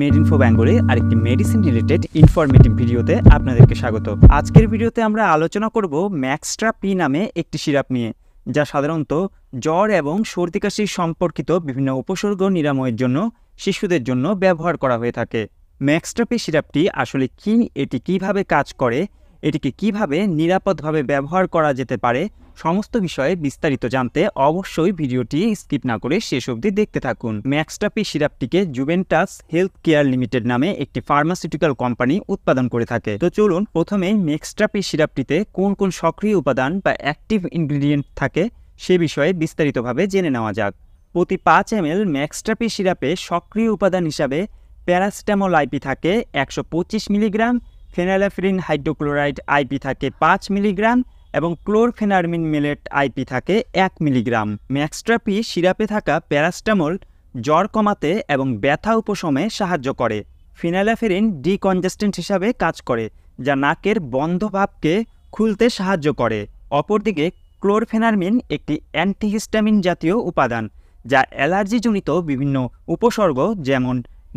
Made info বেঙ্গলে আরেকটি medicine related informative ভিডিওতে আপনাদেরকে স্বাগত। আজকের ভিডিওতে আমরা আলোচনা করব ম্যাক্সট্রা পি নামে একটি সিরাপ নিয়ে, যা সাধারণত জ্বর এবং সর্দি কাশি সম্পর্কিত বিভিন্ন উপসর্গ নিরাময়ের জন্য শিশুদের জন্য ব্যবহার করা হয়ে থাকে। ম্যাক্সট্রা পি সিরাপটি আসলে কী, এটি কিভাবে কাজ করে, এটিকে কিভাবে নিরাপদভাবে ব্যবহার করা যেতে পারে, সমস্ত বিষয়ে বিস্তারিত জানতে অবশ্যই ভিডিওটি স্কিপ না করে শেষ অবধি দেখতে থাকুন। ম্যাক্সট্রা পি সিরাপটিকে জুভেন্টাস হেলথ কেয়ার লিমিটেড নামে একটি ফার্মাসিউটিক্যাল কোম্পানি উৎপাদন করে থাকে। তো চলুন প্রথমে ম্যাক্সট্রা পি সিরাপটিতে কোন কোন সক্রিয় উপাদান বা অ্যাক্টিভ ইনগ্রিডিয়েন্ট থাকে সে বিষয়ে বিস্তারিতভাবে জেনে নেওয়া যাক। প্রতি 5 ml ম্যাক্সট্রা পি সিরাপে সক্রিয় উপাদান হিসাবে প্যারাসিটামল আইপি থাকে 125 মিলিগ্রাম, ফেনাইলেফ্রিন হাইড্রোক্লোরাইড আইপি থাকে 5 মিলিগ্রাম এবং ক্লোরফেনারমিন মেলেট আইপি থাকে 1 মিলিগ্রাম। ম্যাক্সট্রা পি সিরাপে থাকা প্যারাসিটামল জ্বর কমাতে এবং ব্যথা উপশমে সাহায্য করে। ফিনাইলেফ্রিন ডিকনজেস্টেন্ট হিসাবে কাজ করে, যা নাকের বন্ধ ভাবকে খুলতে সাহায্য করে। অপরদিকে ক্লোরফেনারমিন একটি অ্যান্টিহিস্টামিন জাতীয় উপাদান, যা অ্যালার্জিজনিত বিভিন্ন উপসর্গ যেমন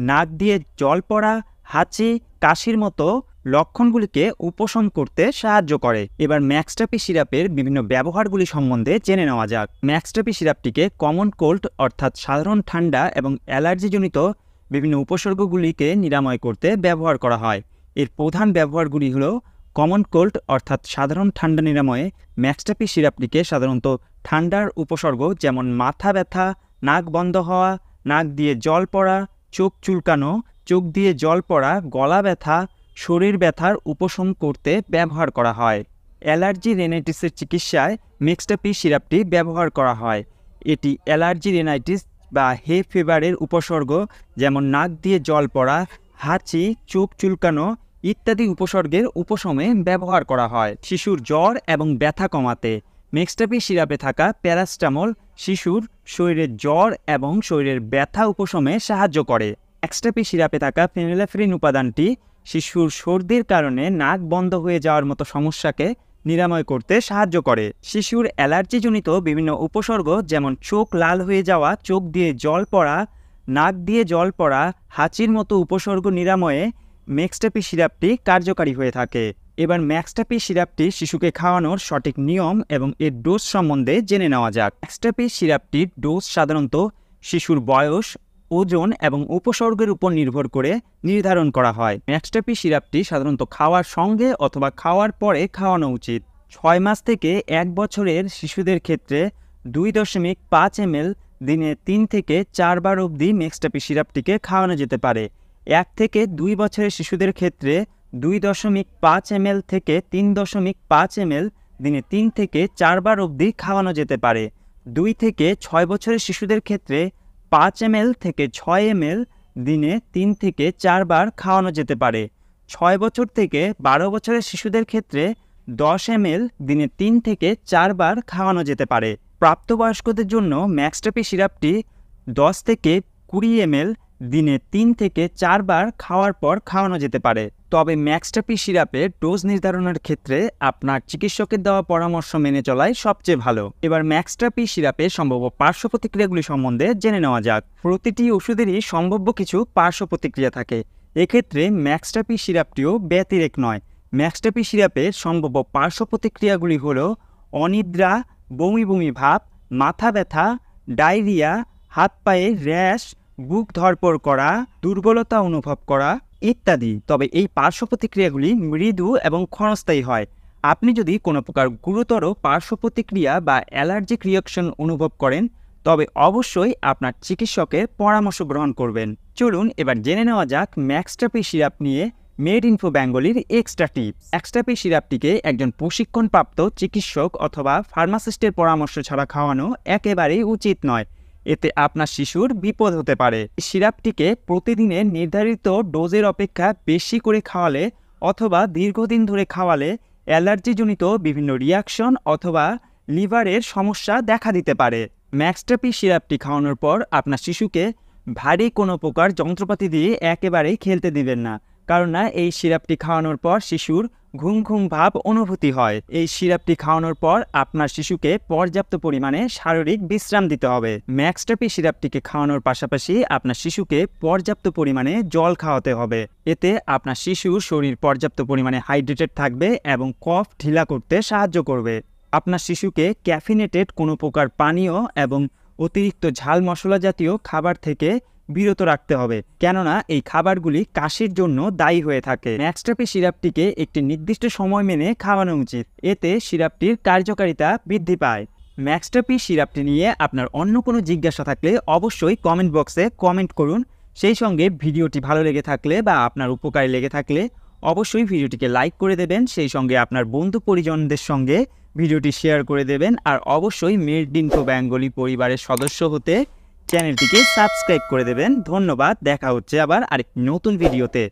নাক দিয়ে জল পড়া, হাঁচি, কাশির মতো লক্ষণগুলিকে উপশম করতে সাহায্য করে। এবার ম্যাক্সট্রা পি সিরাপের বিভিন্ন ব্যবহারগুলি সম্বন্ধে জেনে নেওয়া যাক। ম্যাক্সট্রা পি সিরাপটিকে কমন কোল্ড অর্থাৎ সাধারণ ঠান্ডা এবং অ্যালার্জিজনিত বিভিন্ন উপসর্গগুলিকে নিরাময় করতে ব্যবহার করা হয়। এর প্রধান ব্যবহারগুলি হল কমন কোল্ড অর্থাৎ সাধারণ ঠান্ডা নিরাময়ে ম্যাক্সট্রা পি সিরাপটিকে সাধারণত ঠান্ডার উপসর্গ যেমন মাথা ব্যথা, নাক বন্ধ হওয়া, নাক দিয়ে জল পড়া, চোখ চুলকানো, চোখ দিয়ে জল পড়া, গলা ব্যথা, শরীর ব্যথার উপশম করতে ব্যবহার করা হয়। অ্যালার্জি রেনাইটিসের চিকিৎসায় ম্যাক্সট্রা পি সিরাপটি ব্যবহার করা হয়। এটি অ্যালার্জি রেনাইটিস বা হে ফিভারের উপসর্গ যেমন নাক দিয়ে জল পড়া, হাঁচি, চোখ চুলকানো ইত্যাদি উপসর্গের উপশমে ব্যবহার করা হয়। শিশুর জ্বর এবং ব্যথা কমাতে ম্যাক্সট্রা পি সিরাপে থাকা প্যারাসিটামল শিশুর শরীরের জ্বর এবং শরীরের ব্যথা উপশমে সাহায্য করে। ম্যাক্সট্রা পি সিরাপে থাকা ফেনাইলেফ্রিন উপাদানটি শিশুর সর্দির কারণে নাক বন্ধ হয়ে যাওয়ার মতো সমস্যাকে নিরাময় করতে সাহায্য করে। শিশুর অ্যালার্জিজনিত বিভিন্ন উপসর্গ যেমন চোখ লাল হয়ে যাওয়া, চোখ দিয়ে জল পড়া, নাক দিয়ে জল পড়া, হাঁচির মতো উপসর্গ নিরাময়ে ম্যাক্সট্রা পি সিরাপটি কার্যকারী হয়ে থাকে। এবার ম্যাক্সট্রা পি সিরাপটি শিশুকে খাওয়ানোর সঠিক নিয়ম এবং এর ডোজ সম্বন্ধে জেনে নেওয়া যাক। ম্যাক্সট্রা পি সিরাপটির ডোজ সাধারণত শিশুর বয়স, ওজন এবং উপসর্গের উপর নির্ভর করে নির্ধারণ করা হয়। ম্যাক্সট্রা পি সিরাপটি সাধারণত খাওয়ার সঙ্গে অথবা খাওয়ার পরে খাওয়ানো উচিত। 6 মাস থেকে 1 বছরের শিশুদের ক্ষেত্রে 2.5 ml দিনে 3 থেকে 4 বার অবধি ম্যাক্সট্রা পি সিরাপটিকে খাওয়ানো যেতে পারে। 1 থেকে 2 বছরের শিশুদের ক্ষেত্রে 2.5 ml থেকে 3.5 ml দিনে 3 থেকে 4 বার অবধি খাওয়ানো যেতে পারে। 2 থেকে 6 বছরের শিশুদের ক্ষেত্রে 5 ml থেকে 6 ml দিনে 3 থেকে 4 বার খাওয়ানো যেতে পারে। 6 বছর থেকে 12 বছরের শিশুদের ক্ষেত্রে 10 ml দিনে 3 থেকে 4 বার খাওয়ানো যেতে পারে। প্রাপ্তবয়স্কদের জন্য ম্যাক্সট্রা পি সিরাপটি 10 থেকে 20 ml দিনে 3 থেকে 4 বার খাওয়ার পর খাওয়ানো যেতে পারে। তবে ম্যাক্সট্রা পি সিরাপের ডোজ নির্ধারণের ক্ষেত্রে আপনার চিকিৎসকের দেওয়া পরামর্শ মেনে চলাই সবচেয়ে ভালো। এবার ম্যাক্সট্রা পি সিরাপের সম্ভাব্য পার্শ্ব প্রতিক্রিয়াগুলি সম্বন্ধে জেনে নেওয়া যাক। প্রতিটি ওষুধেরই সম্ভাব্য কিছু পার্শ্ব প্রতিক্রিয়া থাকে, এক্ষেত্রে ম্যাক্সট্রা পি সিরাপটিও ব্যতিরেক নয়। ম্যাক্সট্রা পি সিরাপের সম্ভাব্য পার্শ্ব প্রতিক্রিয়াগুলি হল অনিদ্রা, বমি বমি ভাব, মাথা ব্যথা, ডায়রিয়া, হাত পায়ে র্যাশ, বুক ধড়ফড় করা, দুর্বলতা অনুভব করা ইত্যাদি। তবে এই পার্শ্ব প্রতিক্রিয়াগুলি মৃদু এবং ক্ষণস্থায়ী হয়। আপনি যদি কোনো প্রকার গুরুতর পার্শ্ব প্রতিক্রিয়া বা অ্যালার্জিক রিয়াকশন অনুভব করেন তবে অবশ্যই আপনার চিকিৎসকের পরামর্শ গ্রহণ করবেন। চলুন এবার জেনে নেওয়া যাক ম্যাক্সট্রা পি সিরাপ নিয়ে মেড ইনফো বেঙ্গলির এক্সট্রা টিপস। ম্যাক্সট্রা পি সিরাপটিকে একজন প্রশিক্ষণপ্রাপ্ত চিকিৎসক অথবা ফার্মাসিস্টের পরামর্শ ছাড়া খাওয়ানো একেবারেই উচিত নয়, এতে আপনার শিশুর বিপদ হতে পারে। সিরাপটিকে প্রতিদিনের নির্ধারিত ডোজের অপেক্ষা বেশি করে খাওয়ালে অথবা দীর্ঘদিন ধরে খাওয়ালে অ্যালার্জিজনিত বিভিন্ন রিয়াকশন অথবা লিভারের সমস্যা দেখা দিতে পারে। ম্যাক্সট্রা পি সিরাপটি খাওয়ানোর পর আপনার শিশুকে ভারী কোনো প্রকার যন্ত্রপাতি দিয়ে একেবারেই খেলতে দিবেন না, কেননা এই সিরাপটি খাওয়ানোর পর শিশুর ঘুম ঘুম ভাব অনুভূতি হয়। এই সিরাপটি খাওয়ানোর পর আপনার শিশুকে পর্যাপ্ত পরিমাণে শারীরিক বিশ্রাম দিতে হবে। ম্যাক্সট্রাপি সিরাপটিকে খাওয়ানোর পাশাপাশি আপনার শিশুকে পর্যাপ্ত পরিমাণে জল খাওয়াতে হবে। এতে আপনার শিশুর শরীর পর্যাপ্ত পরিমাণে হাইড্রেটেড থাকবে এবং কফ ঢিলা করতে সাহায্য করবে। আপনার শিশুকে ক্যাফিনেটেড কোনো প্রকার পানীয় এবং অতিরিক্ত ঝাল মশলা জাতীয় খাবার থেকে বিরত রাখতে হবে, কেননা এই খাবারগুলি কাশির জন্য দায়ী হয়ে থাকে। ম্যাক্সট্রাপি সিরাপটিকে একটি নির্দিষ্ট সময় মেনে খাওয়ানো উচিত, এতে সিরাপটির কার্যকারিতা বৃদ্ধি পায়। ম্যাক্সট্রাপি সিরাপটি নিয়ে আপনার অন্য কোনো জিজ্ঞাসা থাকলে অবশ্যই কমেন্ট বক্সে কমেন্ট করুন। সেই সঙ্গে ভিডিওটি ভালো লেগে থাকলে বা আপনার উপকারে লেগে থাকলে অবশ্যই ভিডিওটিকে লাইক করে দেবেন। সেই সঙ্গে আপনার বন্ধু পরিজনদের সঙ্গে ভিডিওটি শেয়ার করে দেবেন। আর অবশ্যই মেড ইন কো বেঙ্গলি পরিবারের সদস্য হতে চ্যানেলটিকে সাবস্ক্রাইব করে দেবেন। ধন্যবাদ, দেখা হচ্ছে আবার আরেকটি নতুন ভিডিওতে।